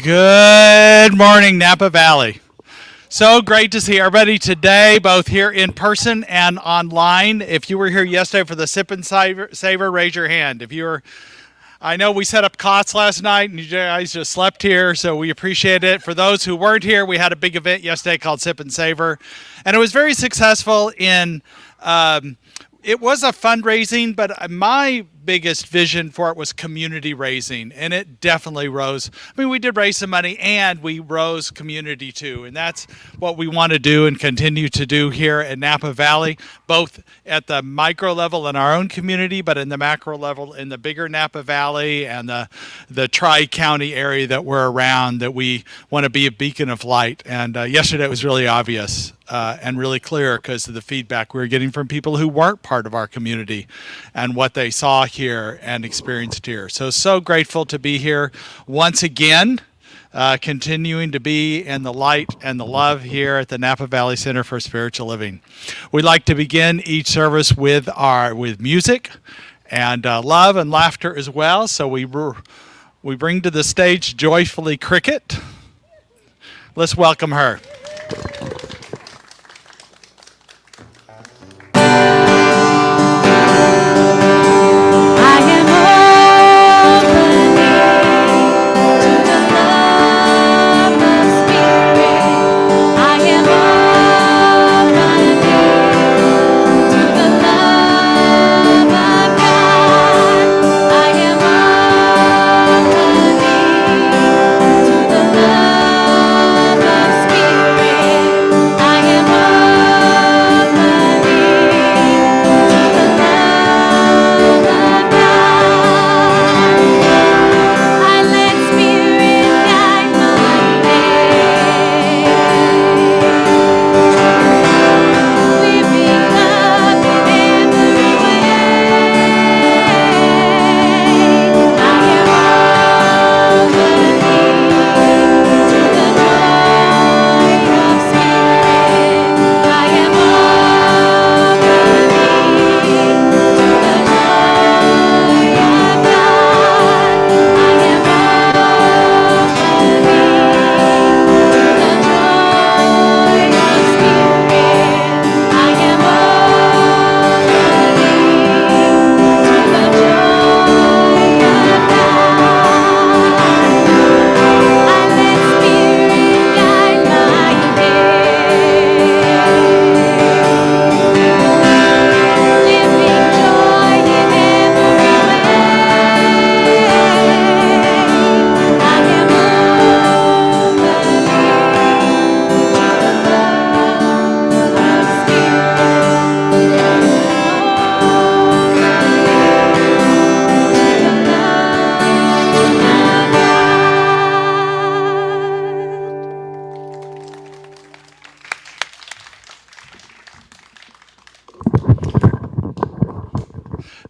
Good morning, Napa Valley. So great to see everybody today, both here in person and online. If you were here yesterday for the Sip and Savor, raise your hand. If you were, I know we set up cots last night and you guys just slept here, so we appreciate it. For those who weren't here, we had a big event yesterday called Sip and Savor, and it was very successful in, it was a fundraising, but my biggest vision for it was community raising, and it definitely rose. I mean, we did raise some money and we rose community too, and that's what we want to do and continue to do here at Napa Valley, both at the micro level in our own community, but in the macro level in the bigger Napa Valley and the Tri-County area that we're around, that we want to be a beacon of light. And yesterday it was really obvious and really clear because of the feedback we were getting from people who weren't part of our community and what they saw here and experienced here. So grateful to be here once again, continuing to be in the light and the love here at the Napa Valley Center for Spiritual Living. We'd like to begin each service with music and love and laughter as well. So we bring to the stage joyfully Crickett. Let's welcome her.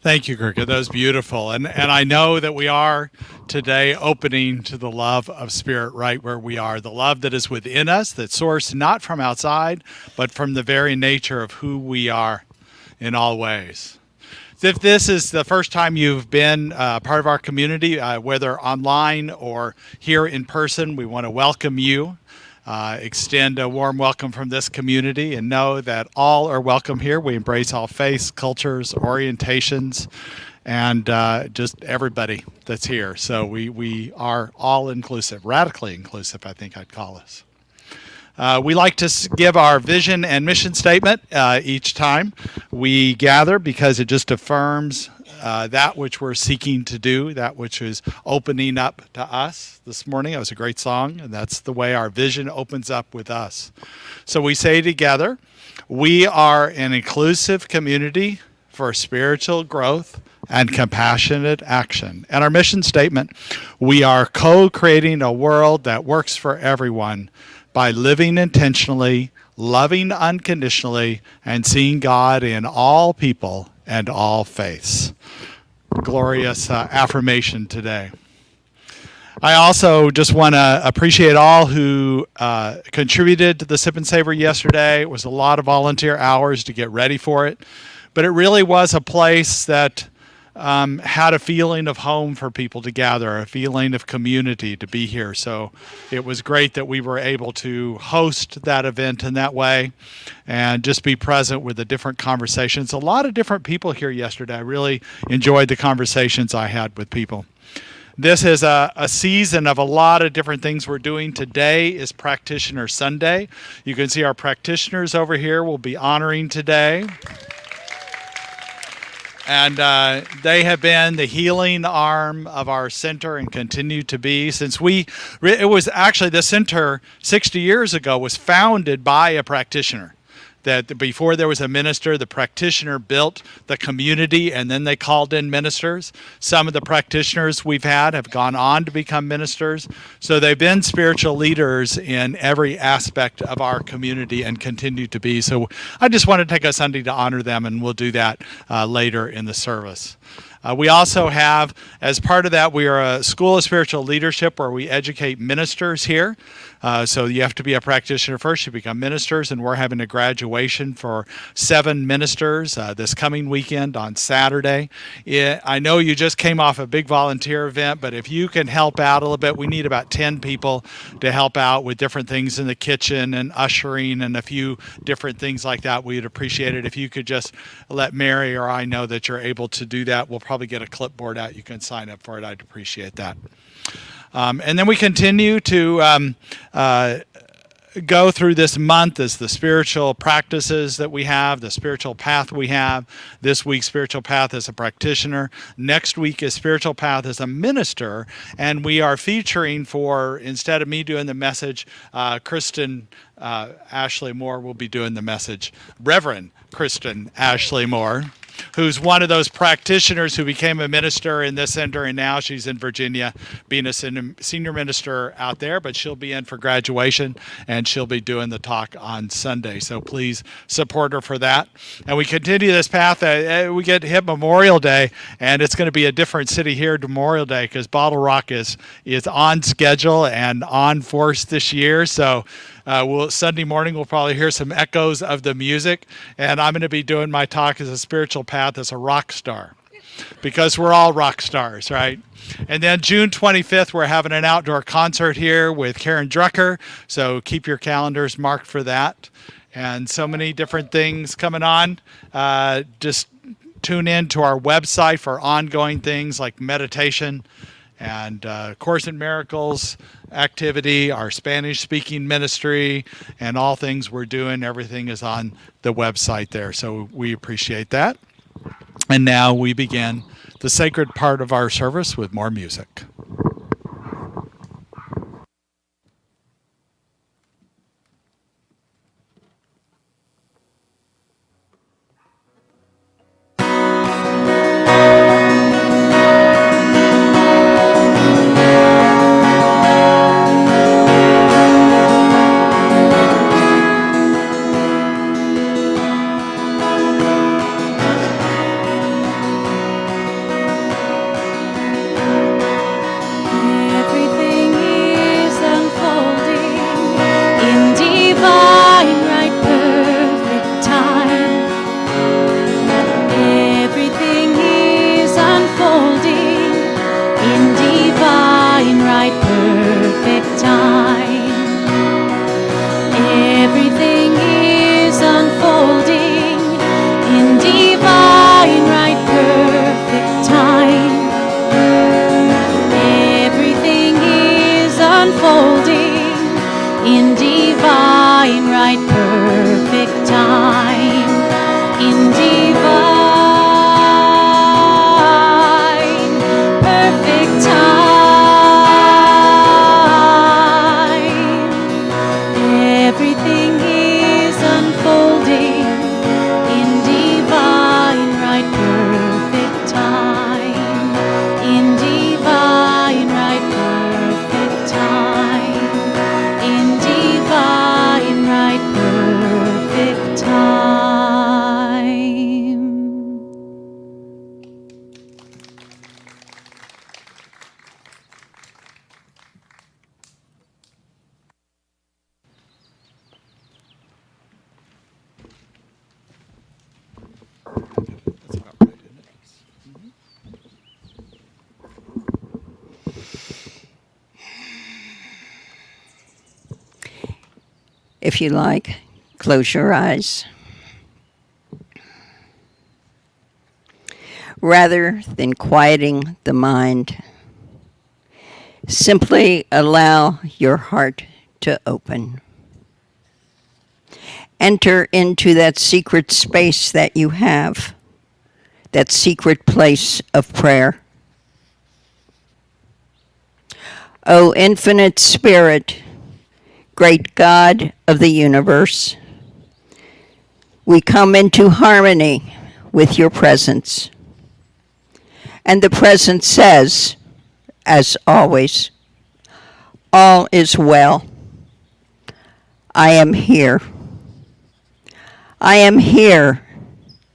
Thank you, Crickett. That was beautiful. And I know that we are today opening to the love of Spirit right where we are, the love that is within us, that's sourced not from outside, but from the very nature of who we are in all ways. If this is the first time you've been part of our community, whether online or here in person, we want to welcome you. Extend a warm welcome from this community and know that all are welcome here. We embrace all faiths, cultures, orientations, and just everybody that's here. So we are all inclusive, radically inclusive, I think I'd call us. We like to give our vision and mission statement each time we gather because it just affirms that which we're seeking to do, that which is opening up to us this morning. It was a great song, and that's the way our vision opens up with us. So we say together, we are an inclusive community for spiritual growth and compassionate action. And our mission statement, we are co-creating a world that works for everyone by living intentionally, loving unconditionally, and seeing God in all people and all faiths. Glorious affirmation today. I also just want to appreciate all who contributed to the Sip and Savor yesterday. It was a lot of volunteer hours to get ready for it, but it really was a place that had a feeling of home for people to gather, a feeling of community to be here. So it was great that we were able to host that event in that way and just be present with the different conversations. A lot of different people here yesterday. I really enjoyed the conversations I had with people. This is a season of a lot of different things we're doing. Today is Practitioner Sunday. You can see our practitioners over here. We'll be honoring today. And they have been the healing arm of our center and continue to be since it was actually the center 60 years ago was founded by a practitioner. That before there was a minister, the practitioner built the community and then they called in ministers. Some of the practitioners we've had have gone on to become ministers. So they've been spiritual leaders in every aspect of our community and continue to be. So I just want to take a Sunday to honor them, and we'll do that later in the service. We also have, as part of that, we are a school of spiritual leadership where we educate ministers here. So you have to be a practitioner first, you become ministers, and we're having a graduation for 7 ministers this coming weekend on Saturday. I know you just came off a big volunteer event, but if you can help out a little bit, we need about 10 people to help out with different things in the kitchen and ushering and a few different things like that. We'd appreciate it if you could just let Mary or I know that you're able to do that. We'll probably get a clipboard out. You can sign up for it. I'd appreciate that. And then we continue to go through this month as the spiritual practices that we have, the spiritual path we have. This week's spiritual path as a practitioner. Next week is spiritual path as a minister. And we are featuring instead of me doing the message, Kristen Ashley Moore will be doing the message. Reverend Kristen Ashley Moore, who's one of those practitioners who became a minister in this center, and now she's in Virginia being a senior minister out there, but she'll be in for graduation, and she'll be doing the talk on Sunday. So please support her for that. And we continue this path. We get hit Memorial Day, and it's going to be a different city here Memorial Day because Bottle Rock is on schedule and on force this year. So Sunday morning, we'll probably hear some echoes of the music, and I'm going to be doing my talk as a spiritual path as a rock star, because we're all rock stars, right? And then June 25th, we're having an outdoor concert here with Karen Drucker, so keep your calendars marked for that. And so many different things coming on. Just tune in to our website for ongoing things like meditation and Course in Miracles activity, our Spanish-speaking ministry, and all things we're doing. Everything is on the website there, so we appreciate that. And now we begin the sacred part of our service with more music. Time. If you like, close your eyes. Rather than quieting the mind, simply allow your heart to open. Enter into that secret space that you have, that secret place of prayer. O infinite Spirit, great God of the universe, we come into harmony with your presence. And the presence says, as always, all is well. I am here. I am here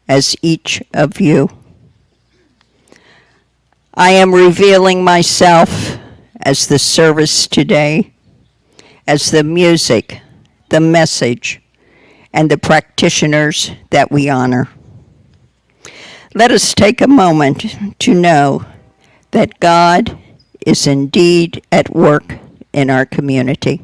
as each of you. I am revealing myself as the service today, as the music, the message, and the practitioners that we honor. Let us take a moment to know that God is indeed at work in our community.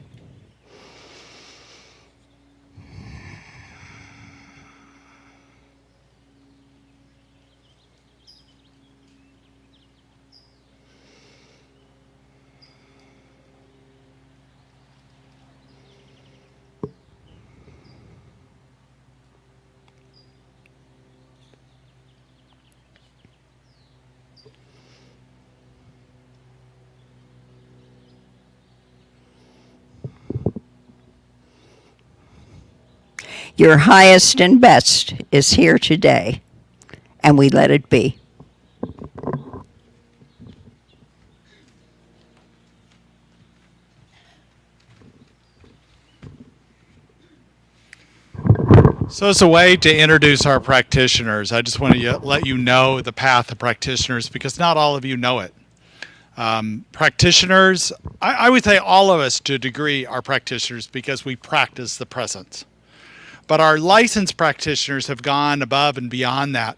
Your highest and best is here today, and we let it be. So as a way to introduce our practitioners, I just want to let you know the path of practitioners because not all of you know it. Practitioners, I would say all of us to a degree are practitioners because we practice the presence. But our licensed practitioners have gone above and beyond that,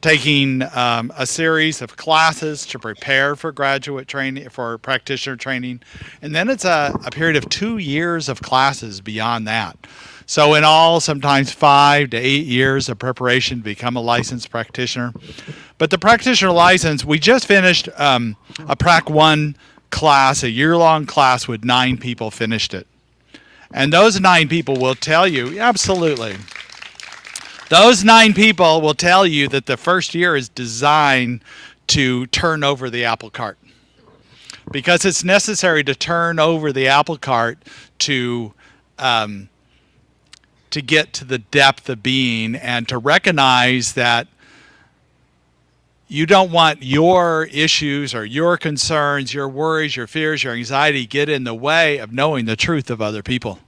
taking a series of classes to prepare for graduate training, for practitioner training. And then it's a period of 2 years of classes beyond that. So in all, sometimes 5 to 8 years of preparation to become a licensed practitioner. But the practitioner license, we just finished a Prac 1 class, a year-long class with 9 people finished it. And those 9 people will tell you, absolutely, those 9 people will tell you that the first year is designed to turn over the apple cart. Because it's necessary to turn over the apple cart to get to the depth of being and to recognize that you don't want your issues or your concerns, your worries, your fears, your anxiety get in the way of knowing the truth of other people.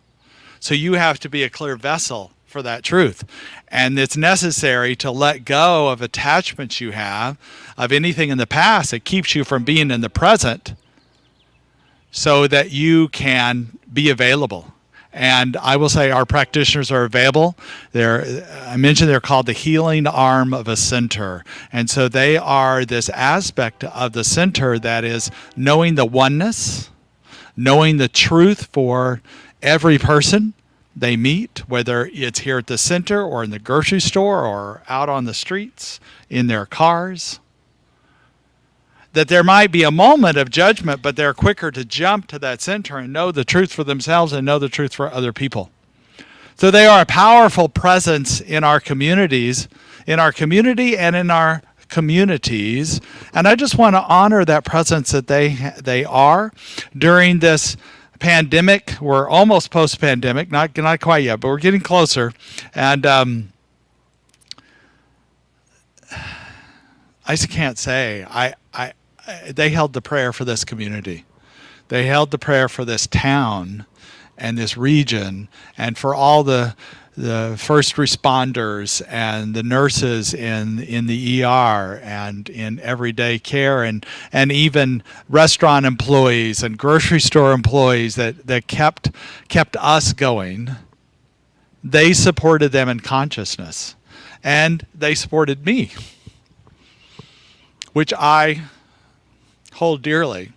So you have to be a clear vessel for that truth. And it's necessary to let go of attachments you have, of anything in the past that keeps you from being in the present so that you can be available. And I will say our practitioners are available. I mentioned they're called the healing arm of a center. And so they are this aspect of the center that is knowing the oneness, knowing the truth for every person they meet, whether it's here at the center or in the grocery store or out on the streets, in their cars. That there might be a moment of judgment, but they're quicker to jump to that center and know the truth for themselves and know the truth for other people. So they are a powerful presence in our communities, in our community and in our communities. And I just want to honor that presence that they are during this pandemic. We're almost post-pandemic, not quite yet, but we're getting closer. And I just can't say. They held the prayer for this community. They held the prayer for this town and this region and for all the first responders and the nurses in the ER and in everyday care and even restaurant employees and grocery store employees that kept us going. They supported them in consciousness. And they supported me, which I hold dearly,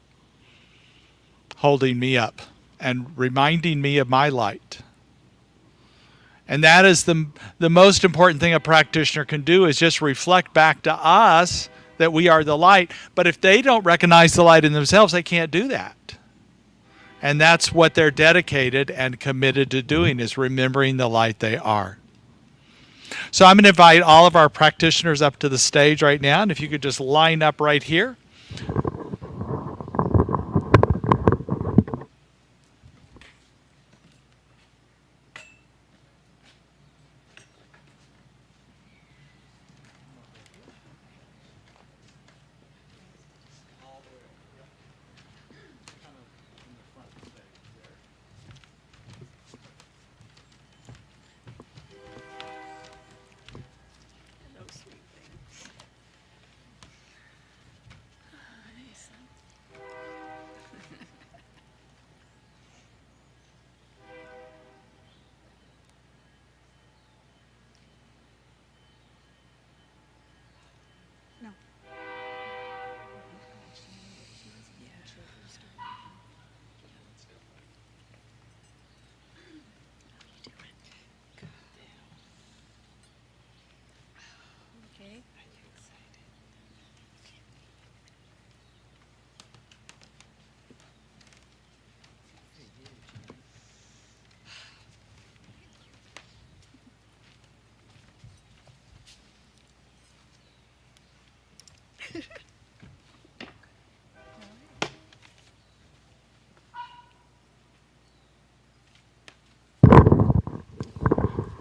holding me up and reminding me of my light And that is the most important thing a practitioner can do, is just reflect back to us that we are the light. But if they don't recognize the light in themselves, they can't do that. And that's what they're dedicated and committed to doing, is remembering the light they are. So I'm going to invite all of our practitioners up to the stage right now. And if you could just line up right here.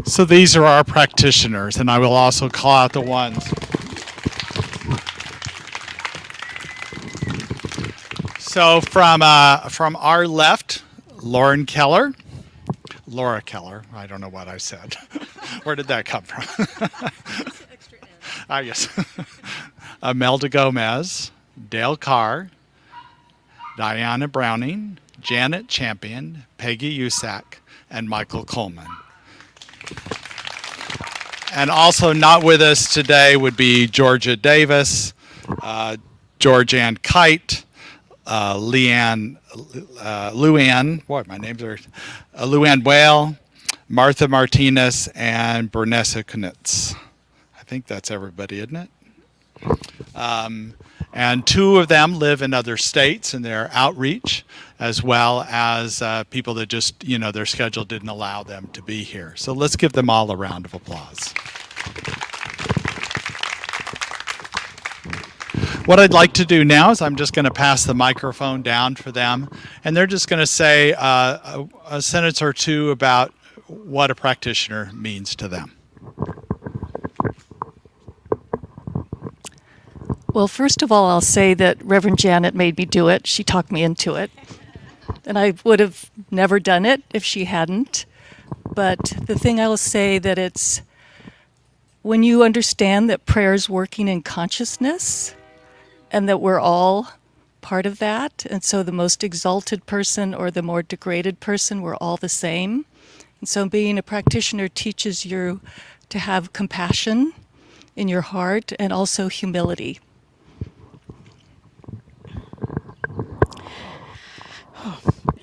So these are our practitioners, and I will also call out the ones. So from our left, Laura Keller, I don't know what I said. Where did that come from? Ah, yes. Imelda Gomez, Dale Carr, Diana Browning, Janet Champion, Peggy Usak, and Michael Coleman. And also not with us today would be Georgia Davis, Georgianne Kite, Luann, Luann Whale, Martha Martinez, and Bernessa Kunitz. I think that's everybody, isn't it? And two of them live in other states in their outreach, as well as people that just, their schedule didn't allow them to be here. So let's give them all a round of applause. What I'd like to do now is I'm just going to pass the microphone down for them, and they're just going to say a sentence or two about what a practitioner means to them. Well, first of all, I'll say that Reverend Janet made me do it. She talked me into it. And I would have never done it if she hadn't. But the thing I will say that it's when you understand that prayer is working in consciousness and that we're all part of that, and so the most exalted person or the more degraded person, we're all the same. And so being a practitioner teaches you to have compassion in your heart and also humility.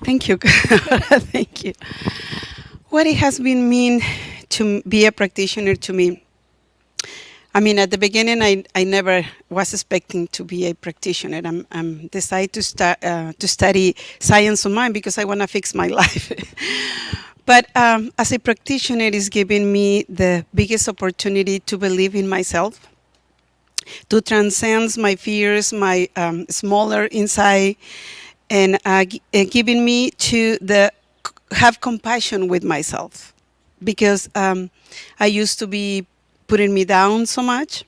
Thank you. Thank you. What it has been mean to be a practitioner to me. I mean, at the beginning, I never was expecting to be a practitioner. I'm decided to study science of mind because I want to fix my life. But as a practitioner, it is giving me the biggest opportunity to believe in myself, to transcend my fears, my smaller inside, and giving me to have compassion with myself, because I used to be putting me down so much,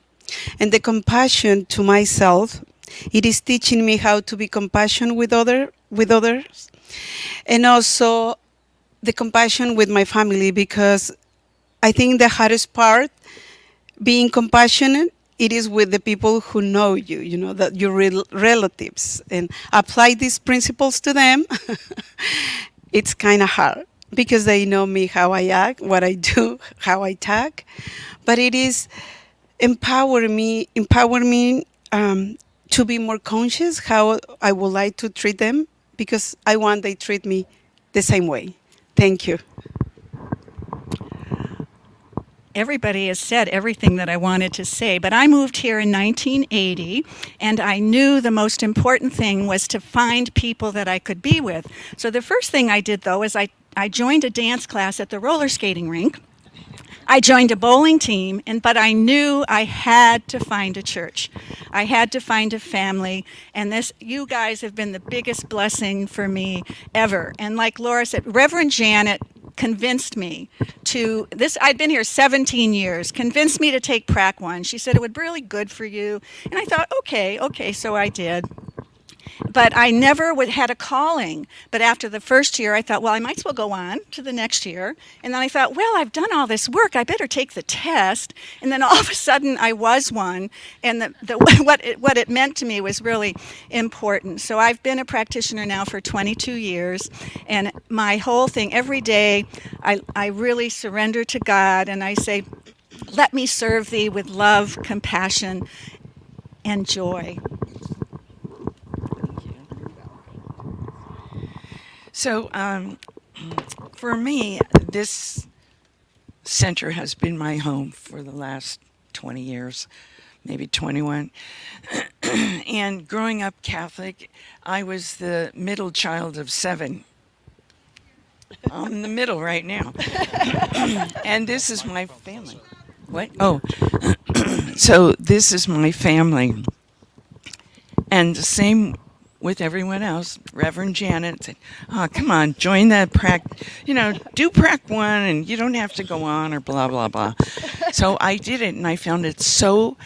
and the compassion to myself, it is teaching me how to be compassionate with others, and also the compassion with my family, because I think the hardest part, being compassionate, it is with the people who know you, that your relatives, and apply these principles to them. It's kind of hard because they know me, how I act, what I do, how I talk. But it is empower me to be more conscious how I would like to treat them, because I want they treat me the same way. Thank you. everybody has said everything that I wanted to say, but I moved here in 1980, and I knew the most important thing was to find people that I could be with. So the first thing I did, though, is I joined a dance class at the roller skating rink. I joined a bowling team, but I knew I had to find a church. I had to find a family, and you guys have been the biggest blessing for me ever. And like Laura said, Reverend Janet convinced me to this. I'd been here 17 years, convinced me to take Prac 1. She said it would be really good for you. And I thought, okay, so I did. But I never had a calling. But after the first year, I thought, well, I might as well go on to the next year. And then I thought, well, I've done all this work. I better take the test. And then all of a sudden, I was one. And what it meant to me was really important. So I've been a practitioner now for 22 years. And my whole thing, every day, I really surrender to God. And I say, let me serve thee with love, compassion, and joy. So, for me, this center has been my home for the last 20 years, maybe 21. And growing up Catholic, I was the middle child of 7. I'm in the middle right now. And this is my family. What? Oh, so this is my family. And the same with everyone else. Reverend Janet said, oh, come on, join that do Prac 1 and you don't have to go on or blah, blah, blah. So I did it, and I found it so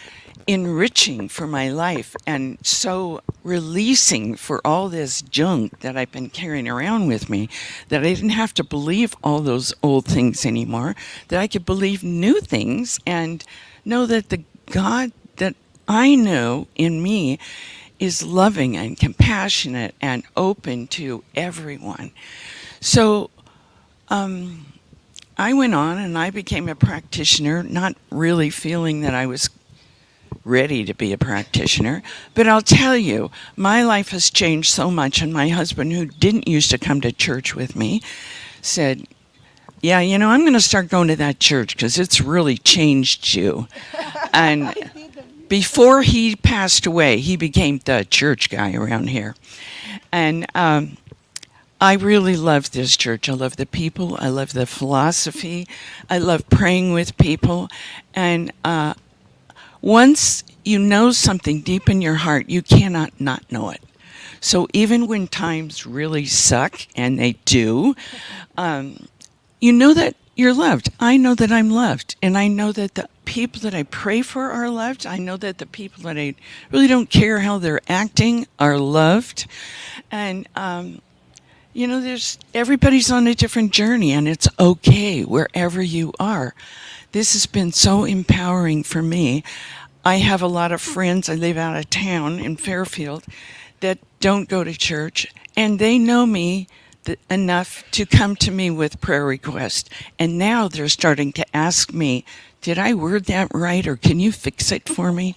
enriching for my life and so releasing for all this junk that I've been carrying around with me, that I didn't have to believe all those old things anymore, that I could believe new things and know that the God that I know in me is loving and compassionate and open to everyone. So I went on and I became a practitioner, not really feeling that I was ready to be a practitioner. But I'll tell you, my life has changed so much. And my husband, who didn't used to come to church with me, said, yeah, I'm going to start going to that church because it's really changed you. And before he passed away, he became the church guy around here. And I really love this church. I love the people. I love the philosophy. I love praying with people. And once you know something deep in your heart, you cannot not know it. So even when times really suck, and they do, you know that you're loved. I know that I'm loved. And I know that the people that I pray for are loved. I know that the people that I really don't care how they're acting are loved. And, everybody's on a different journey, and it's okay wherever you are. This has been so empowering for me. I have a lot of friends, I live out of town in Fairfield, that don't go to church, and they know me enough to come to me with prayer requests. And now they're starting to ask me, did I word that right, or can you fix it for me?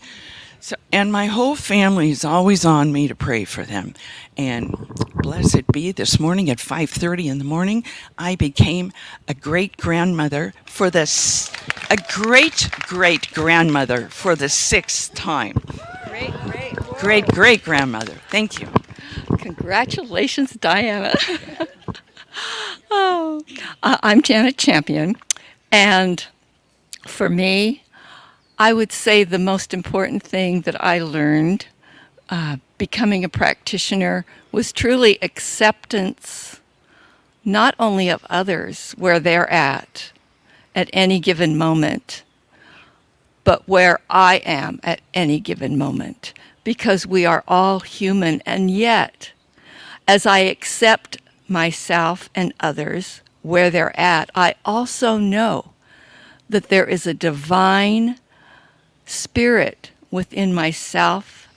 So, and my whole family is always on me to pray for them. And blessed be, this morning at 5:30 in the morning, I became a great-grandmother for a great-great-grandmother for the 6th time. Great-great-grandmother. Thank you. Congratulations, Diana. I'm Janet Champion, and for me, I would say the most important thing that I learned becoming a practitioner was truly acceptance, not only of others where they're at any given moment, but where I am at any given moment, because we are all human. And yet, as I accept myself and others where they're at, I also know that there is a divine spirit within myself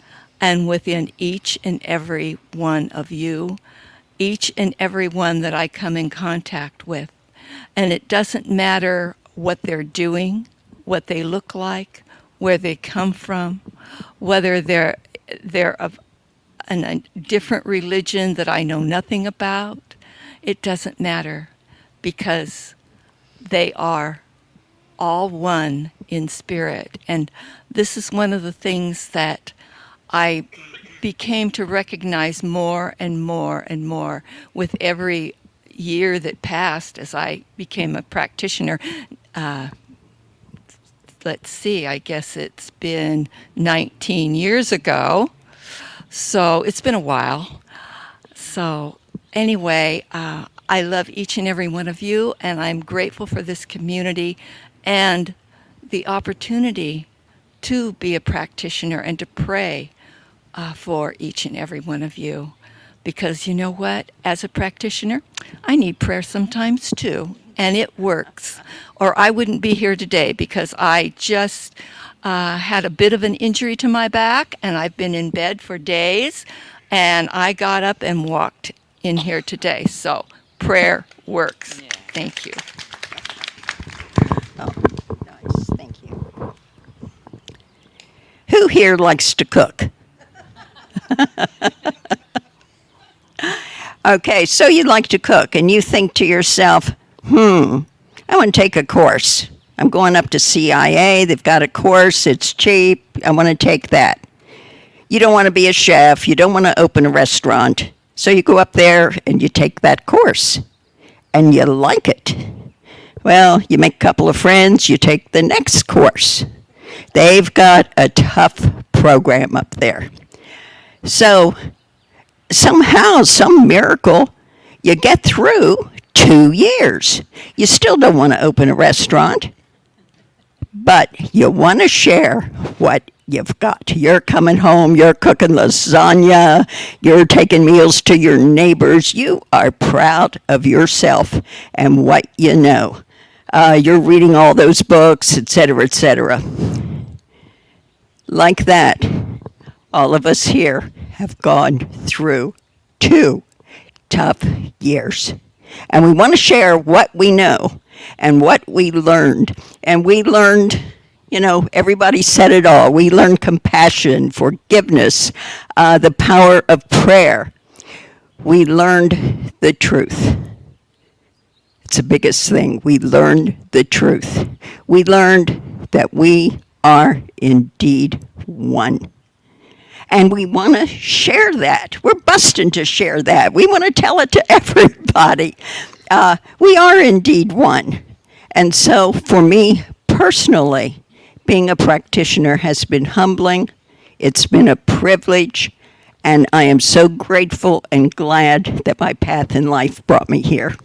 and within each and every one of you, each and every one that I come in contact with. And it doesn't matter what they're doing, what they look like, where they come from, whether they're of a different religion that I know nothing about. It doesn't matter, because they are all one in spirit. And this is one of the things that I became to recognize more and more and more with every year that passed as I became a practitioner. Let's see, I guess it's been 19 years ago. So it's been a while. So anyway, I love each and every one of you, and I'm grateful for this community and the opportunity to be a practitioner and to pray for each and every one of you. Because you know what? As a practitioner, I need prayer sometimes too, and it works. Or I wouldn't be here today because I just had a bit of an injury to my back, and I've been in bed for days, and I got up and walked in here today. So prayer works. Yeah. Thank you. Oh, nice. Thank you. Who here likes to cook? Okay, so you like to cook, and you think to yourself, I want to take a course. I'm going up to CIA. They've got a course. It's cheap. I want to take that. You don't want to be a chef. You don't want to open a restaurant. So you go up there and you take that course, and you like it. Well, you make a couple of friends. You take the next course. They've got a tough program up there. So somehow, some miracle, you get through 2 years. You still don't want to open a restaurant, but you want to share what you've got. You're coming home, you're cooking lasagna, you're taking meals to your neighbors. You are proud of yourself and what you know. You're reading all those books, etc., etc. Like that, all of us here have gone through 2 tough years. And we want to share what we know and what we learned. And we learned, everybody said it all. We learned compassion, forgiveness, the power of prayer. We learned the truth. It's the biggest thing. We learned the truth. We learned that we are indeed one. And we want to share that. We're busting to share that. We want to tell it to everybody. We are indeed one. And so for me personally, being a practitioner has been humbling. It's been a privilege. And I am so grateful and glad that my path in life brought me here.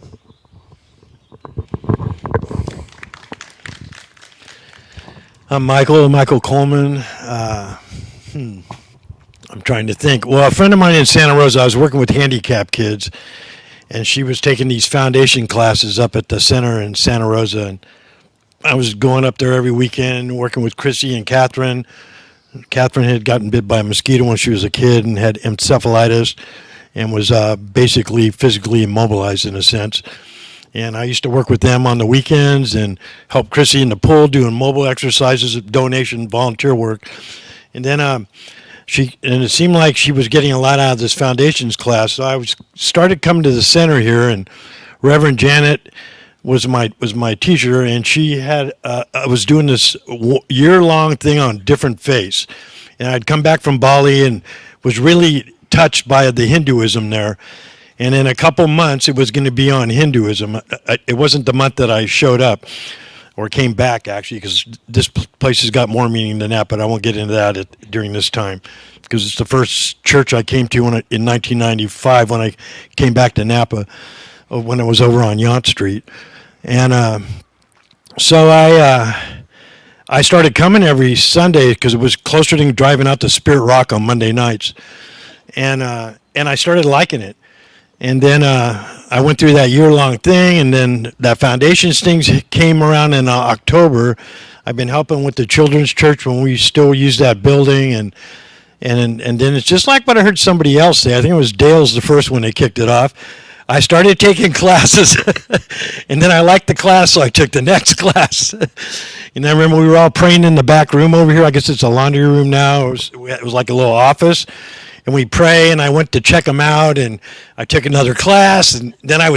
I'm Michael Coleman. I'm trying to think. Well, a friend of mine in Santa Rosa, I was working with handicapped kids, and she was taking these foundation classes up at the center in Santa Rosa. And I was going up there every weekend, working with Chrissy and Catherine. Catherine had gotten bit by a mosquito when she was a kid and had encephalitis and was basically physically immobilized in a sense. And I used to work with them on the weekends and help Chrissy in the pool doing mobile exercises, donation, volunteer work. And then and it seemed like she was getting a lot out of this foundations class. So I started coming to the center here, and Reverend Janet was my teacher, and she had I was doing this year-long thing on different faiths. And I'd come back from Bali and was really touched by the Hinduism there. And in a couple months, it was going to be on Hinduism. It wasn't the month that I showed up or came back, actually, because this place has got more meaning than that, but I won't get into that during this time, because it's the first church I came to in 1995 when I came back to Napa, when I was over on Yount Street. And so I started coming every Sunday because it was closer to driving out to Spirit Rock on Monday nights. And I started liking it. And then I went through that year-long thing, and then that foundations thing came around in October. I've been helping with the children's church when we still use that building, and then it's just like what I heard somebody else say. I think it was Dale's the first one that kicked it off. I started taking classes, and then I liked the class, so I took the next class. And I remember we were all praying in the back room over here. I guess it's a laundry room now. It was like a little office. and we pray, and I went to check them out, and I took another class, and then I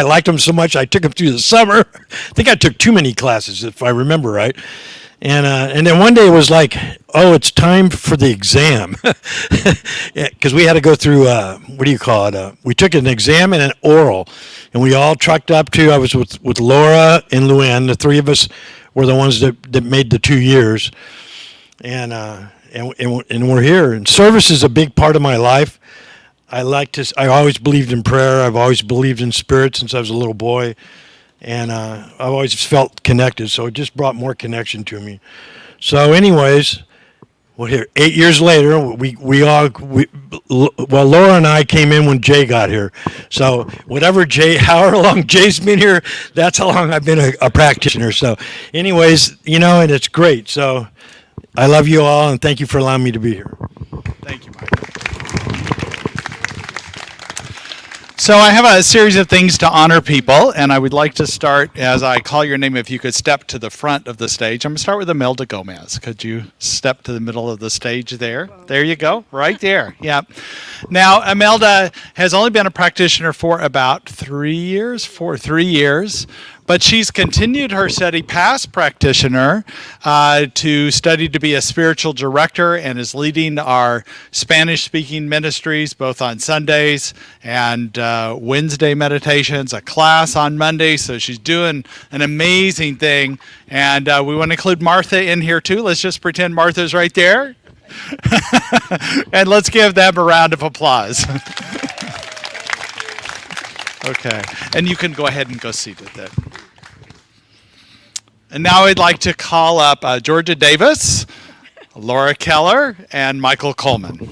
liked them so much I took them through the summer. I think I took too many classes, if I remember right. And then one day it was like, oh, it's time for the exam, because we had to go through what do you call it? We took an exam and an oral, and we all trucked up to. I was with Laura and Luann. The three of us were the ones that made the 2 years, and we're here. And service is a big part of my life. I always believed in prayer. I've always believed in spirit since I was a little boy. And I've always felt connected, so it just brought more connection to me. So, anyways, well, here 8 years later, Laura and I came in when Jay got here. So, however long Jay's been here, that's how long I've been a practitioner. So, anyways, and it's great. So, I love you all, and thank you for allowing me to be here. Thank you, Mike. So I have a series of things to honor people, and I would like to start, as I call your name, if you could step to the front of the stage. I'm going to start with Imelda Gomez. Could you step to the middle of the stage there? There you go, right there. Yeah. Now, Imelda has only been a practitioner for about 3 years, but she's continued her study past practitioner to study to be a spiritual director, and is leading our Spanish-speaking ministries both on Sundays and Wednesday meditations, a class on Monday. So she's doing an amazing thing, and we want to include Martha in here too. Let's just pretend Martha's right there, and let's give them a round of applause. Okay, and you can go ahead and go seated then. And now I'd like to call up Georgia Davis, Laura Keller, and Michael Coleman.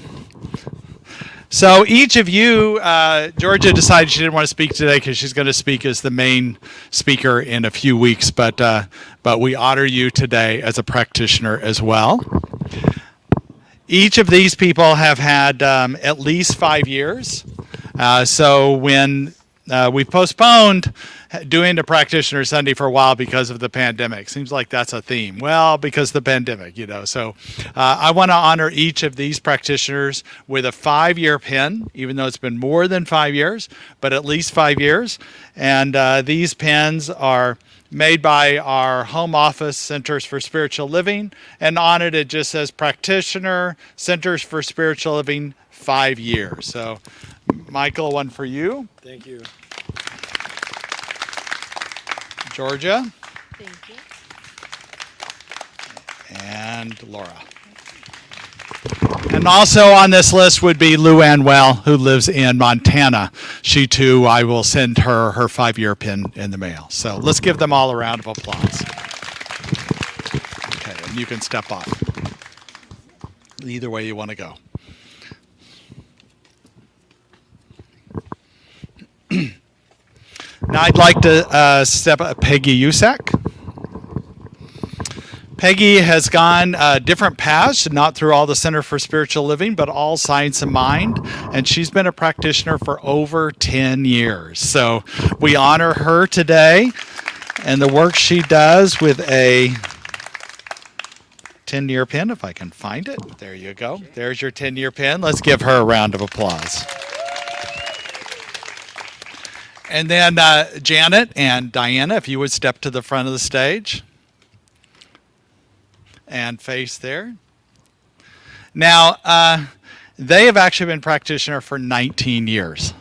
So each of you, Georgia decided she didn't want to speak today because she's going to speak as the main speaker in a few weeks, but we honor you today as a practitioner as well. Each of these people have had at least 5 years. So when we postponed doing the Practitioner Sunday for a while because of the pandemic. Seems like that's a theme. Well, because of the pandemic, So I want to honor each of these practitioners with a 5-year pin, even though it's been more than 5 years, but at least 5 years. And these pins are made by our home office, Centers for Spiritual Living, and on it just says Practitioner, Centers for Spiritual Living, 5 years. So, Michael, one for you. Thank you. Georgia. Thank you. And Laura. And also on this list would be Luann Well, who lives in Montana. She too, I will send her 5-year pin in the mail. So let's give them all a round of applause. Okay, and you can step off. Either way you want to go. Now I'd like to step up Peggy Usak. Peggy has gone different paths, not through all the Center for Spiritual Living, but all Science of Mind, and she's been a practitioner for over 10 years. So we honor her today and the work she does with a 10-year pin, if I can find it. There you go. There's your 10-year pin. Let's give her a round of applause. And then Janet and Diana, if you would step to the front of the stage and face there. Now, they have actually been practitioner for 19 years.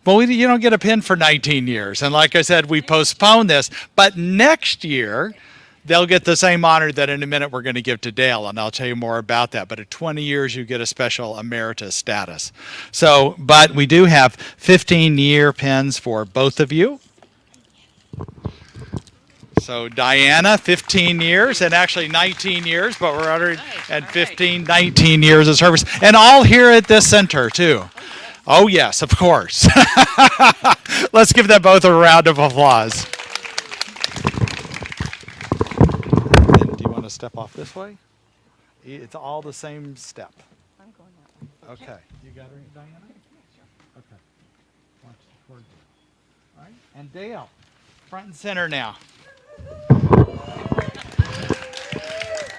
But you don't get a pin for 19 years. And like I said, we postponed this. But next year, they'll get the same honor that in a minute we're going to give to Dale, and I'll tell you more about that. But at 20 years, you get a special emeritus status. So, but we do have 15-year pins for both of you. So Diana, 15 years, and actually 19 years, but we're honored at 19 years of service. And all here at this center, too. Oh, yes, of course. Let's give them both a round of applause. And do you want to step off this way? It's all the same step. I'm going that way. Okay. You got her, Diana? Okay. Watch towards you. All right. And Dale, front and center now.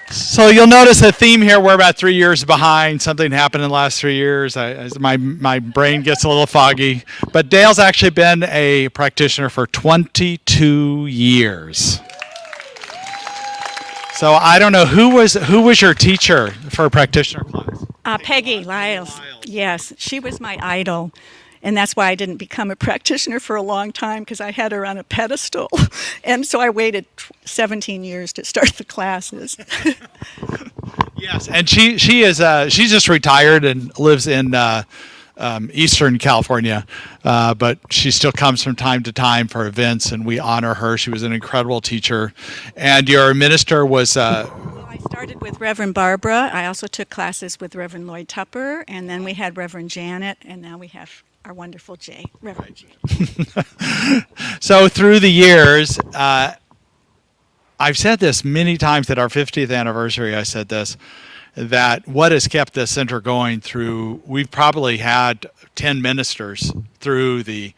So you'll notice a theme here. We're about 3 years behind. Something happened in the last 3 years. My brain gets a little foggy. But Dale's actually been a practitioner for 22 years. So I don't know who was your teacher for a practitioner class. Peggy Lyles. Yes, she was my idol. And that's why I didn't become a practitioner for a long time, because I had her on a pedestal. And so I waited 17 years to start the classes. Yes, and she's just retired and lives in Eastern California, but she still comes from time to time for events, and we honor her. She was an incredible teacher. And your minister was... Well, I started with Reverend Barbara. I also took classes with Reverend Lloyd Tupper, and then we had Reverend Janet, and now we have our wonderful Jay, Reverend Jay. So through the years, I've said this many times at our 50th anniversary. I said this, that what has kept this center going through, we've probably had 10 ministers through the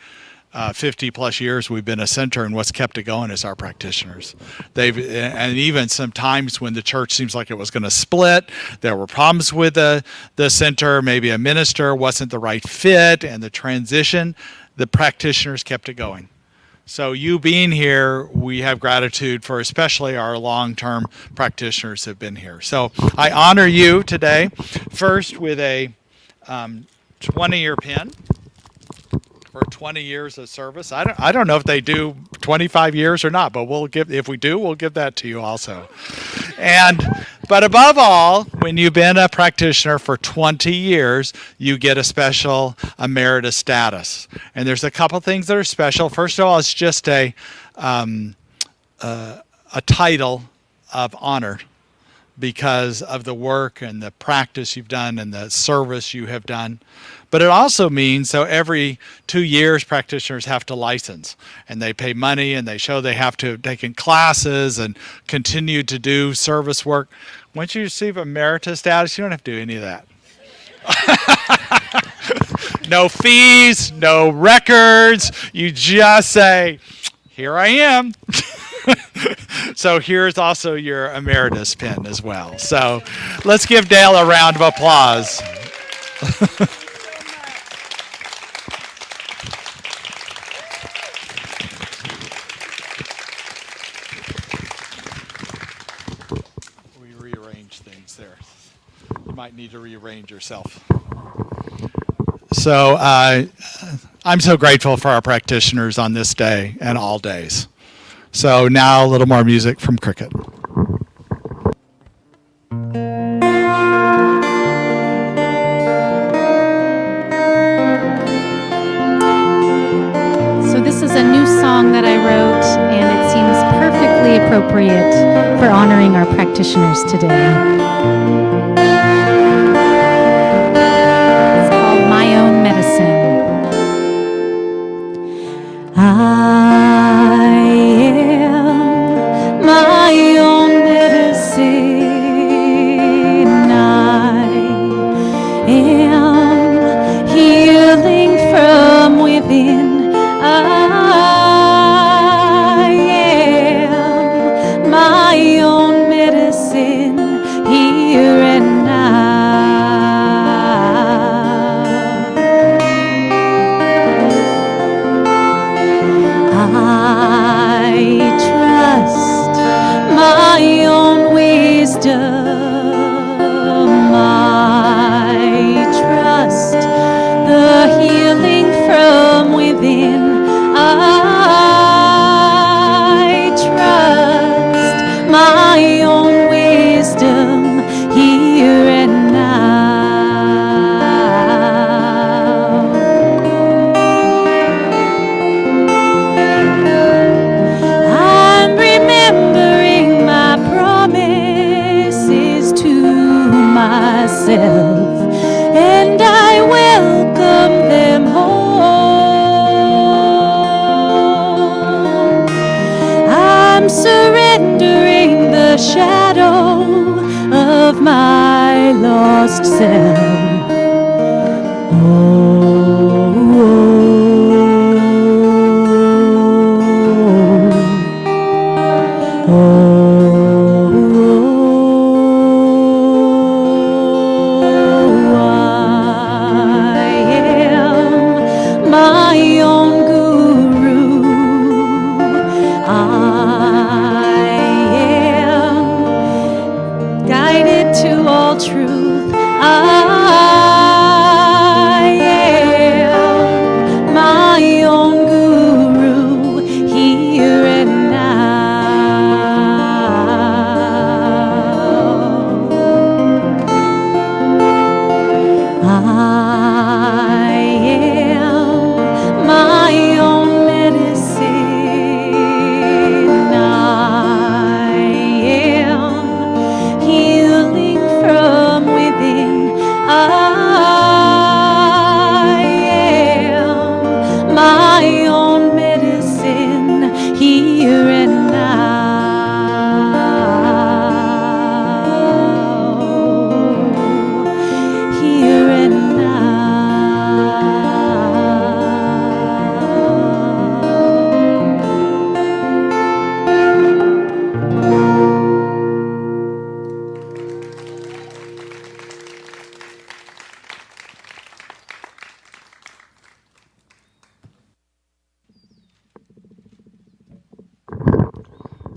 50 plus years we've been a center, and what's kept it going is our practitioners. And even sometimes when the church seems like it was going to split, there were problems with the center, maybe a minister wasn't the right fit, and the transition, the practitioners kept it going. So you being here, we have gratitude for especially our long-term practitioners who have been here. So I honor you today, first with a 20-year pin for 20 years of service. I don't know if they do 25 years or not, but if we do, we'll give that to you also. But above all, when you've been a practitioner for 20 years, you get a special emeritus status. And there's a couple things that are special. First of all, it's just a title of honor because of the work and the practice you've done and the service you have done. But it also means, so every 2 years, practitioners have to license, and they pay money, and they show they have to have taken classes and continue to do service work. Once you receive emeritus status, you don't have to do any of that. No fees, no records. You just say, here I am. So here's also your emeritus pin as well. So let's give Dale a round of applause. We rearrange things there. You might need to rearrange yourself. So I'm so grateful for our practitioners on this day and all days. So now a little more music from Crickett. So this is a new song that I wrote, and it seems perfectly appropriate for honoring our practitioners today. It's called My Own Medicine. I am my own medicine. I am healing from within. I am my own medicine here and now. I trust my own wisdom. I trust the healing from within. I trust my own wisdom here and now. I'm remembering my promises to myself, and I welcome them home. I'm surrendering the shadow of my lost self.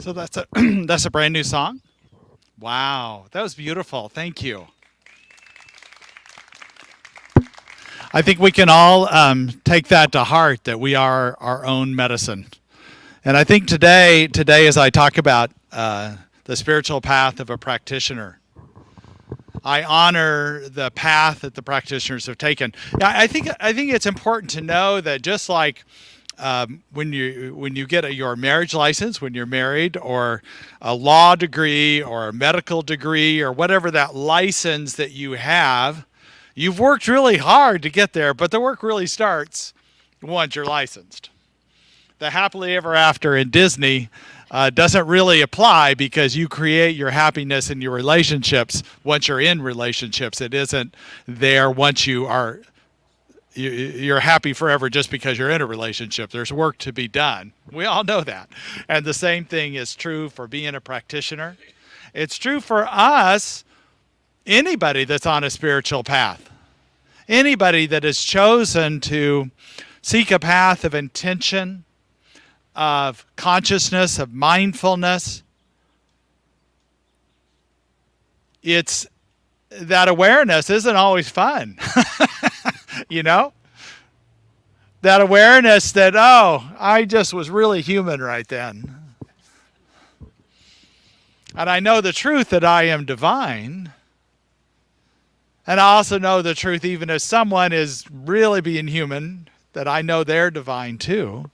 So that's a that's a brand new song. Wow, that was beautiful. Thank you. I think we can all take that to heart, that we are our own medicine. And I think today, as I talk about the spiritual path of a practitioner, I honor the path that the practitioners have taken. I think it's important to know that just like when you get your marriage license, when you're married, or a law degree or a medical degree or whatever that license that you have, you've worked really hard to get there, but the work really starts once you're licensed. The happily ever after in Disney doesn't really apply, because you create your happiness in your relationships once you're in relationships. It isn't there once you're happy forever just because you're in a relationship. There's work to be done. We all know that. And the same thing is true for being a practitioner. It's true for us, anybody that's on a spiritual path, anybody that has chosen to seek a path of intention, of consciousness, of mindfulness. It's that awareness isn't always fun. You know? That awareness that, oh, I just was really human right then. And I know the truth that I am divine. And I also know the truth, even if someone is really being human, that I know they're divine too.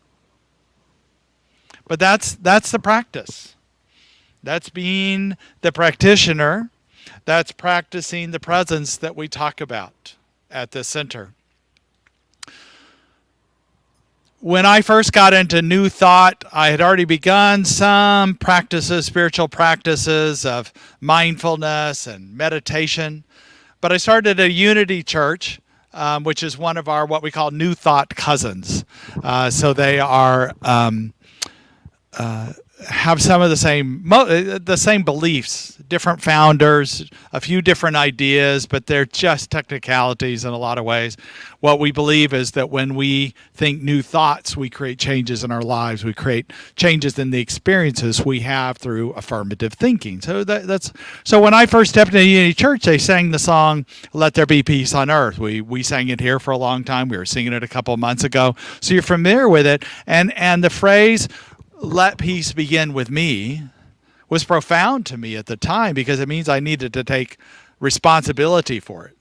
But that's the practice. That's being the practitioner. That's practicing the presence that we talk about at the center. When I first got into New Thought, I had already begun some practices, spiritual practices of mindfulness and meditation. But I started a Unity Church, which is one of our what we call New Thought cousins. So they are have some of the same beliefs, different founders, a few different ideas, but they're just technicalities in a lot of ways. What we believe is that when we think new thoughts, we create changes in our lives. We create changes in the experiences we have through affirmative thinking. So so when I first stepped into Unity Church, they sang the song "Let There Be Peace on Earth." We sang it here for a long time. We were singing it a couple of months ago, so you're familiar with it. And the phrase "Let peace begin with me" was profound to me at the time, because it means I needed to take responsibility for it.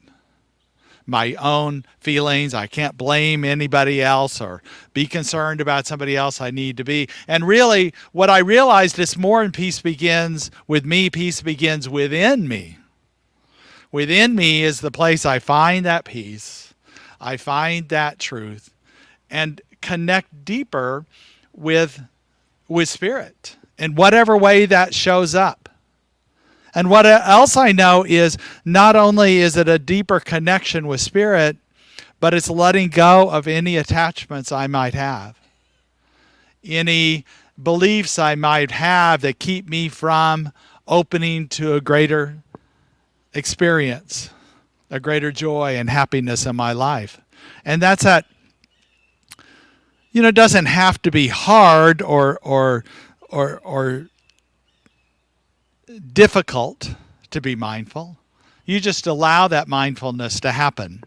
My own feelings, I can't blame anybody else or be concerned about somebody else. I need to be. And really, what I realized is more than peace begins with me, peace begins within me. Within me is the place I find that peace, I find that truth, and connect deeper with spirit in whatever way that shows up. And what else I know is not only is it a deeper connection with spirit, but it's letting go of any attachments I might have, any beliefs I might have that keep me from opening to a greater experience, a greater joy and happiness in my life. And that's that. It doesn't have to be hard or difficult to be mindful. You just allow that mindfulness to happen.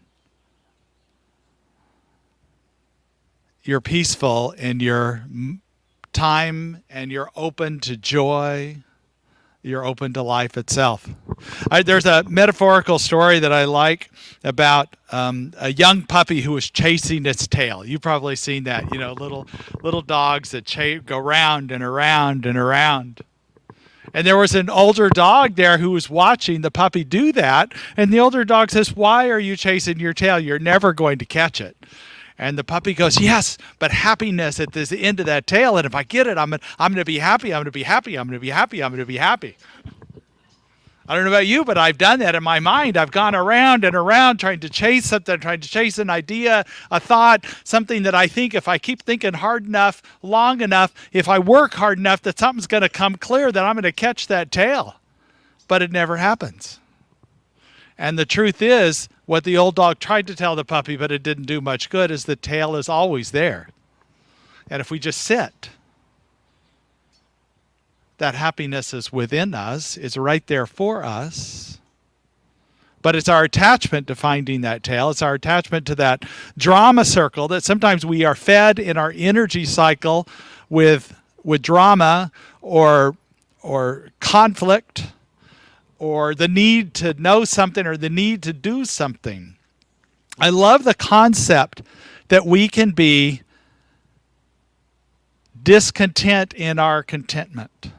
You're peaceful in your time, and you're open to joy. You're open to life itself. There's a metaphorical story that I like about a young puppy who was chasing its tail. You've probably seen that, little dogs that go round and around and around. And there was an older dog there who was watching the puppy do that. And the older dog says, "Why are you chasing your tail? You're never going to catch it." And the puppy goes, "Yes, but happiness at the end of that tail. And if I get it, I'm going to be happy. I'm going to be happy. I'm going to be happy. I'm going to be happy." I don't know about you, but I've done that in my mind. I've gone around and around trying to chase something, trying to chase an idea, a thought, something that I think if I keep thinking hard enough, long enough, if I work hard enough, that something's going to come clear, that I'm going to catch that tail. But it never happens. And the truth is, what the old dog tried to tell the puppy, but it didn't do much good, is the tail is always there. And if we just sit, that happiness is within us. It's right there for us. But it's our attachment to finding that tail. It's our attachment to that drama circle that sometimes we are fed in our energy cycle with drama or conflict or the need to know something or the need to do something. I love the concept that we can be discontent in our contentment.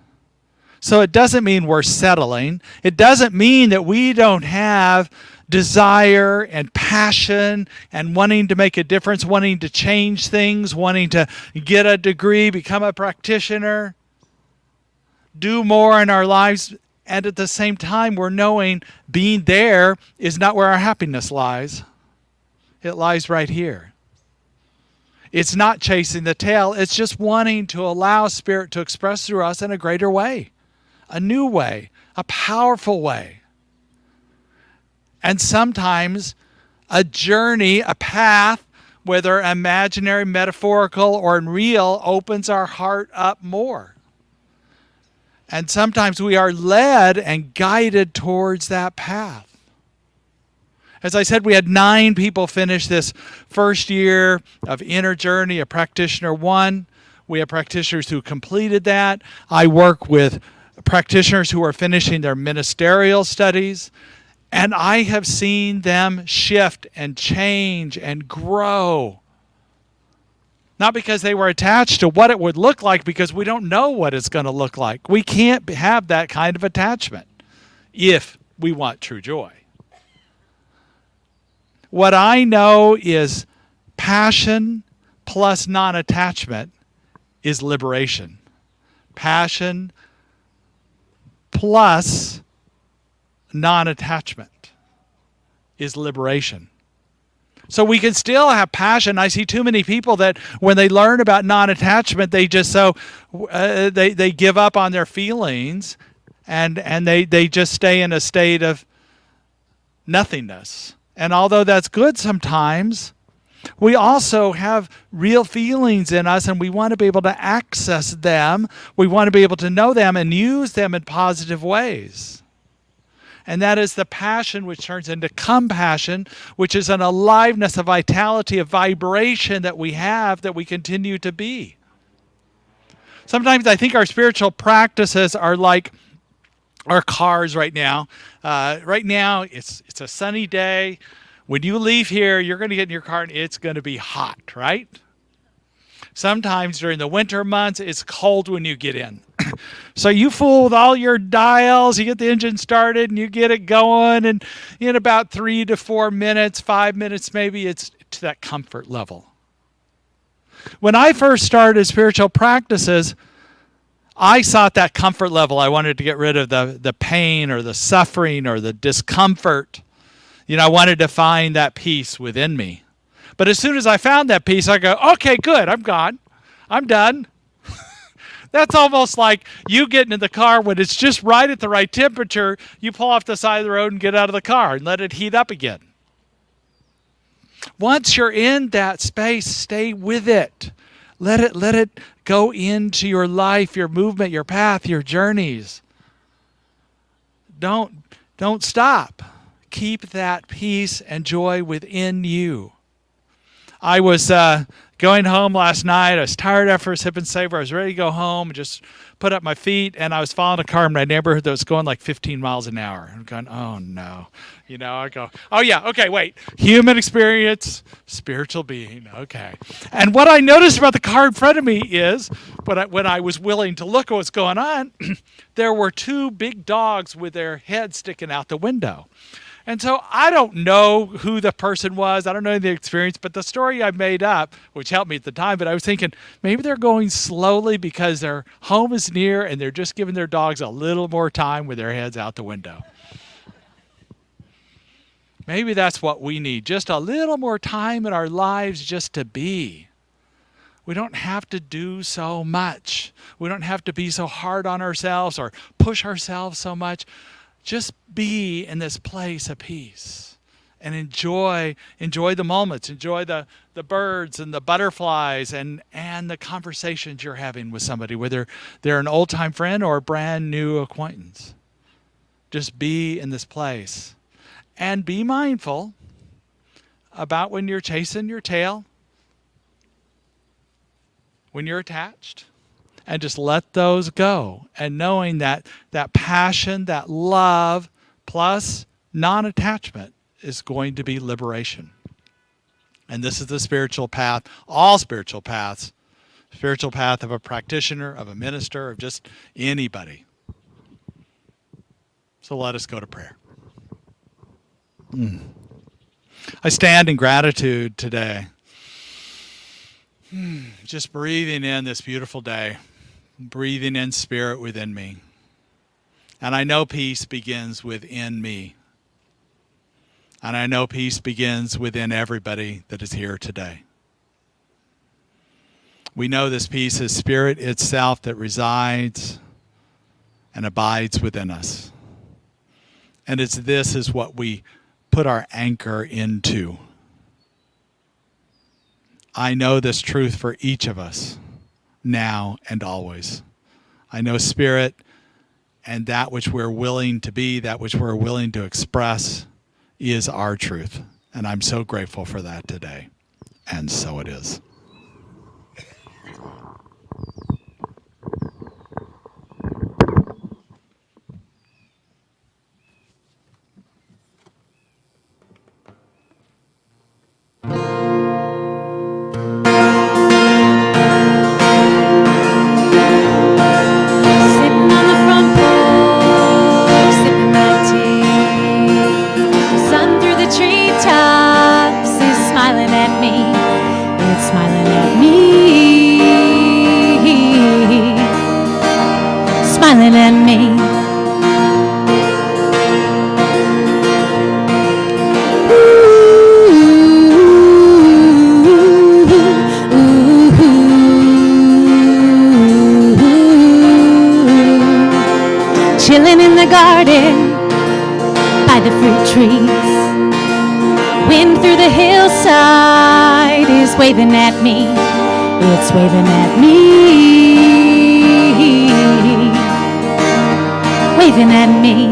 So it doesn't mean we're settling. It doesn't mean that we don't have desire and passion and wanting to make a difference, wanting to change things, wanting to get a degree, become a practitioner, do more in our lives. And at the same time, we're knowing being there is not where our happiness lies. It lies right here. It's not chasing the tail. It's just wanting to allow Spirit to express through us in a greater way, a new way, a powerful way. And sometimes a journey, a path, whether imaginary, metaphorical, or real, opens our heart up more. And sometimes we are led and guided towards that path. As I said, we had 9 people finish this first year of Inner Journey, a Practitioner 1. We have practitioners who completed that. I work with practitioners who are finishing their ministerial studies, and I have seen them shift and change and grow. Not because they were attached to what it would look like, because we don't know what it's going to look like. We can't have that kind of attachment if we want true joy. What I know is passion plus non-attachment is liberation. Passion plus non-attachment is liberation. So we can still have passion. I see too many people that when they learn about non-attachment, they just they give up on their feelings and they just stay in a state of nothingness. And although that's good sometimes, we also have real feelings in us, and we want to be able to access them. We want to be able to know them and use them in positive ways. And that is the passion which turns into compassion, which is an aliveness, a vitality, a vibration that we have, that we continue to be. Sometimes I think our spiritual practices are like our cars right now. Right now, it's a sunny day. When you leave here, you're going to get in your car and it's going to be hot, right? Sometimes during the winter months, it's cold when you get in. So you fool with all your dials, you get the engine started and you get it going, and in about 3 to 4 minutes, 5 minutes maybe, it's to that comfort level. When I first started spiritual practices, I sought that comfort level. I wanted to get rid of the pain or the suffering or the discomfort. I wanted to find that peace within me. But as soon as I found that peace, I go, okay, good, I'm gone. I'm done. That's almost like you getting in the car when it's just right at the right temperature. You pull off the side of the road and get out of the car and let it heat up again. Once you're in that space, stay with it. Let it go into your life, your movement, your path, your journeys. Don't stop. Keep that peace and joy within you. I was going home last night. I was tired after a sip and savor. I was ready to go home and just put up my feet, and I was following a car in my neighborhood that was going like 15 miles an hour. I'm going, oh no. I go, oh yeah, okay, wait. Human experience, spiritual being, okay. And what I noticed about the car in front of me is, when I was willing to look at what's going on, there were 2 big dogs with their heads sticking out the window. And so I don't know who the person was. I don't know the experience, but the story I made up, which helped me at the time, but I was thinking maybe they're going slowly because their home is near and they're just giving their dogs a little more time with their heads out the window. Maybe that's what we need, just a little more time in our lives just to be. We don't have to do so much. We don't have to be so hard on ourselves or push ourselves so much. Just be in this place of peace and enjoy the moments, enjoy the birds and the butterflies and the conversations you're having with somebody, whether they're an old-time friend or a brand new acquaintance. Just be in this place and be mindful about when you're chasing your tail, when you're attached, and just let those go. And knowing that passion, that love, plus non-attachment is going to be liberation. And this is the spiritual path, all spiritual paths, spiritual path of a practitioner, of a minister, of just anybody. So let us go to prayer. I stand in gratitude today. Just breathing in this beautiful day, breathing in spirit within me. And I know peace begins within me. And I know peace begins within everybody that is here today. We know this peace is spirit itself that resides and abides within us. And this is what we put our anchor into. I know this truth for each of us, now and always. I know spirit and that which we're willing to be, that which we're willing to express, is our truth. And I'm so grateful for that today. And so it is. Smiling at me. Chilling in the garden by the fruit trees. Wind through the hillside is waving at me. It's waving at me. Waving at me.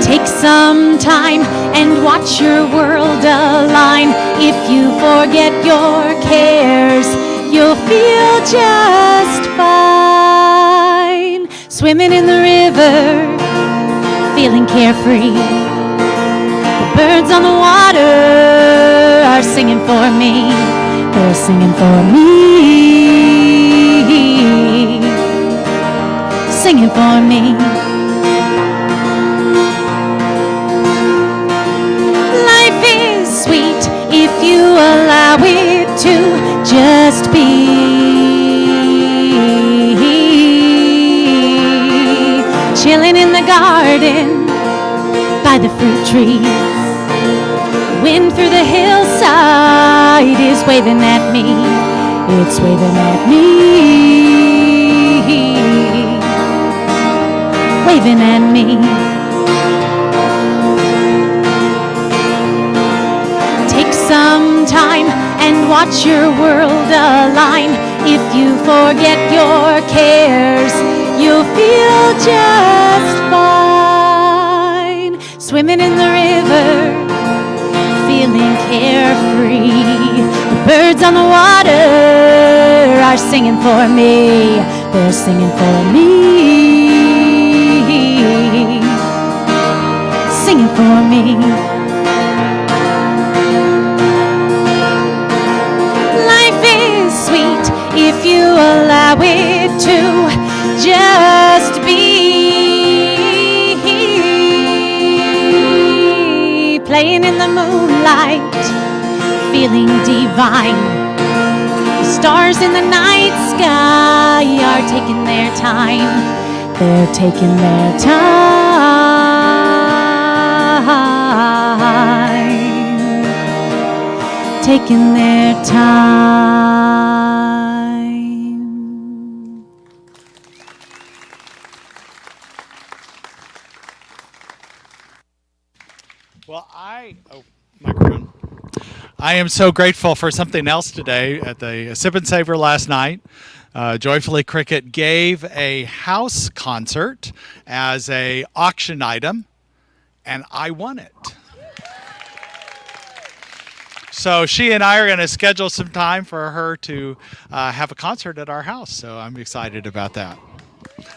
Take some time and watch your world align. If you forget your cares, you'll feel just fine. Swimming in the river, feeling carefree. The birds on the water are singing for me. They're singing for me. Singing for me. Life is sweet if you allow it to just be. Chilling in the garden by the fruit trees. Wind through the hillside is waving at me. It's waving at me. Waving at me. Take some time and watch your world align. If you forget your cares, you'll feel just fine. Swimming in the river, feeling carefree. The birds on the water are singing for me. They're singing for me. Singing for me. Life is sweet if you allow it to just be. Playing in the moonlight, feeling divine. The stars in the night sky are taking their time. They're taking their time. Taking their time. I am so grateful for something else today. At the Sip and Savor last night, joyfully Crickett gave a house concert as a auction item, and I won it. So she and I are going to schedule some time for her to have a concert at our house. So I'm excited about that.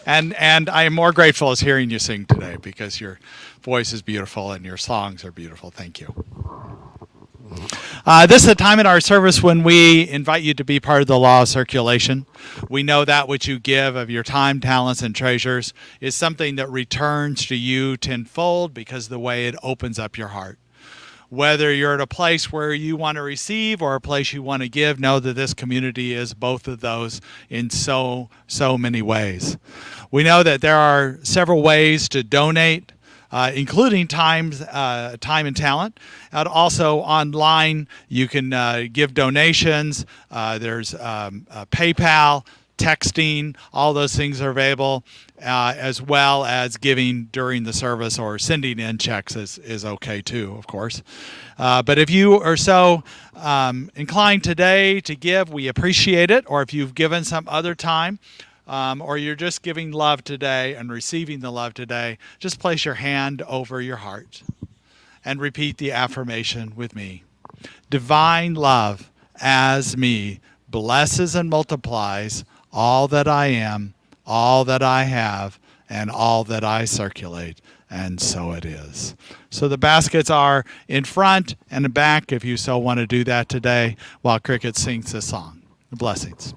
And I am more grateful as hearing you sing today because your voice is beautiful and your songs are beautiful. Thank you. This is a time in our service when we invite you to be part of the law of circulation. We know that which you give of your time, talents, and treasures is something that returns to you tenfold because of the way it opens up your heart. Whether you're at a place where you want to receive or a place you want to give, know that this community is both of those in so many ways. We know that there are several ways to donate, including time and talent. And also online, you can give donations. There's PayPal, texting, all those things are available, as well as giving during the service or sending in checks is okay too, of course. But if you are so inclined today to give, we appreciate it. Or if you've given some other time, or you're just giving love today and receiving the love today, just place your hand over your heart and repeat the affirmation with me. Divine love as me blesses and multiplies all that I am, all that I have, and all that I circulate. And so it is. So the baskets are in front and back if you so want to do that today while Crickett sings this song. Blessings.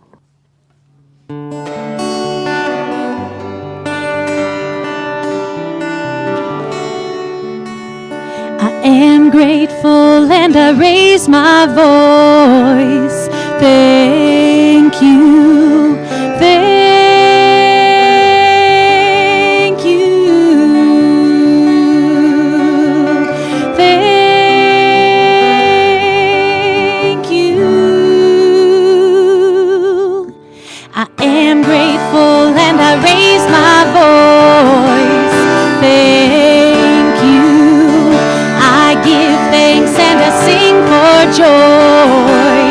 I am grateful and I raise my voice. Thank you. Thank you. Thank you. I am grateful and I raise my voice. Thank you. I give thanks and I sing for joy.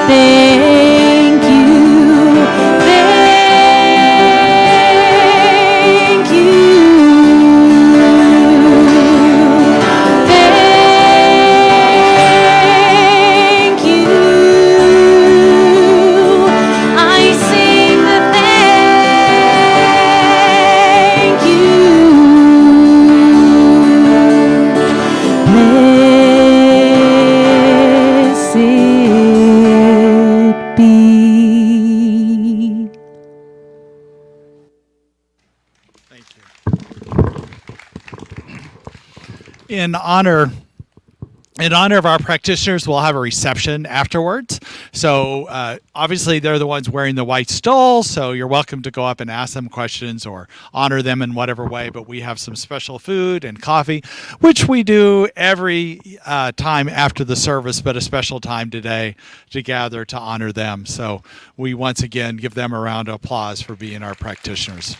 Thank you. Thank you. Thank you. I sing the thank you. Blessed be. Thank you. In honor of our practitioners, we'll have a reception afterwards. So obviously they're the ones wearing the white stole, so you're welcome to go up and ask them questions or honor them in whatever way. But we have some special food and coffee, which we do every time after the service, but a special time today to gather to honor them. So we once again give them a round of applause for being our practitioners.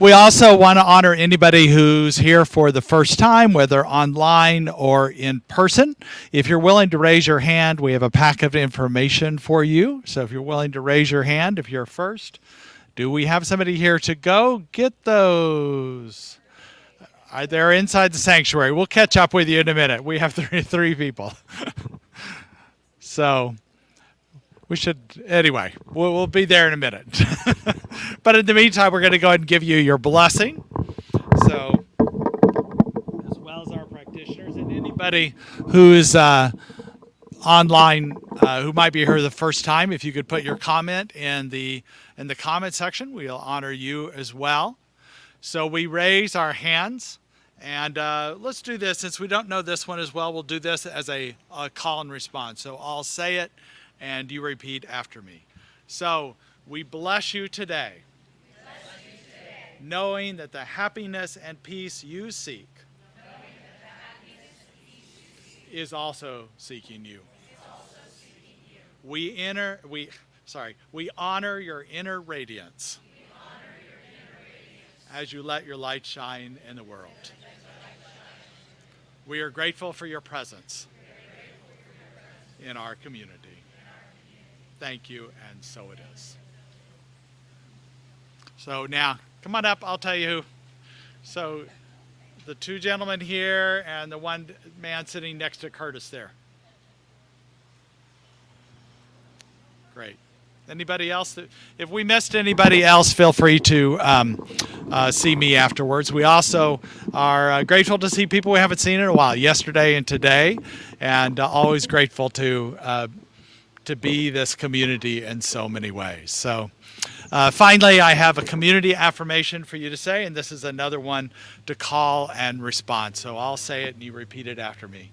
We also want to honor anybody who's here for the first time, whether online or in person. If you're willing to raise your hand, we have a packet of information for you. So if you're willing to raise your hand, if you're first, do we have somebody here to go get those? They're inside the sanctuary. We'll catch up with you in a minute. We have three people. So we should, anyway, we'll be there in a minute. But in the meantime, we're going to go ahead and give you your blessing. So, as well as our practitioners and anybody who's online who might be here the first time, if you could put your comment in the comment section, we'll honor you as well. So we raise our hands, and let's do this. Since we don't know this one as well, we'll do this as a call and response. So I'll say it, and you repeat after me. So we bless you today, knowing that the happiness and peace you seek is also seeking you. We honor your inner radiance as you let your light shine in the world. We are grateful for your presence in our community. Thank you, and so it is. So now, come on up, I'll tell you who. So the two gentlemen here and the one man sitting next to Curtis there. Great. Anybody else? If we missed anybody else, feel free to see me afterwards. We also are grateful to see people we haven't seen in a while, yesterday and today, and always grateful to be this community in so many ways. So finally, I have a community affirmation for you to say, and this is another one to call and respond. So I'll say it and you repeat it after me.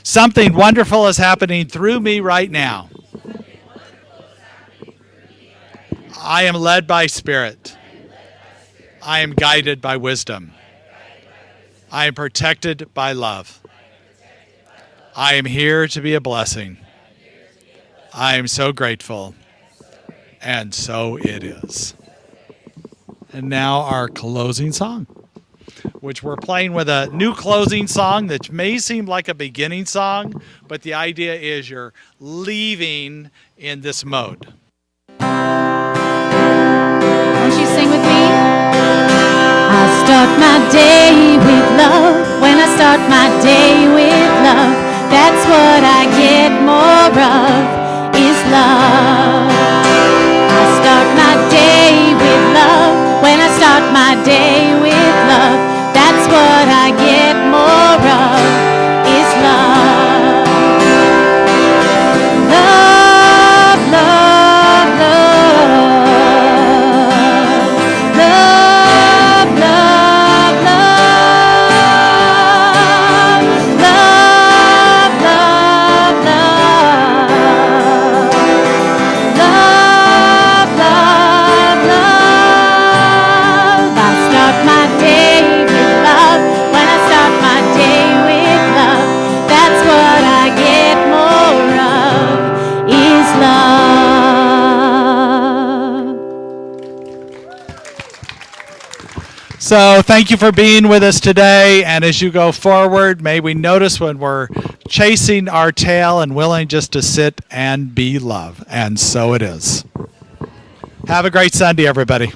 Something wonderful is happening through me right now. I am led by Spirit. I am guided by wisdom. I am protected by love. I am here to be a blessing. I am so grateful. And so it is. And now our closing song, which we're playing with a new closing song that may seem like a beginning song, but the idea is you're leaving in this mode. Won't you sing with me? I start my day with love. When I start my day with love, that's what I get more of, is love. I start my day with love. When I start my day with love, that's what I get more of, is love. Love, love, love. Love, love, love. Love, love, love. Love, love, love. I start my day with love. When I start my day with love, that's what I get more of, is love. So thank you for being with us today. And as you go forward, may we notice when we're chasing our tail and willing just to sit and be love. And so it is. Have a great Sunday, everybody.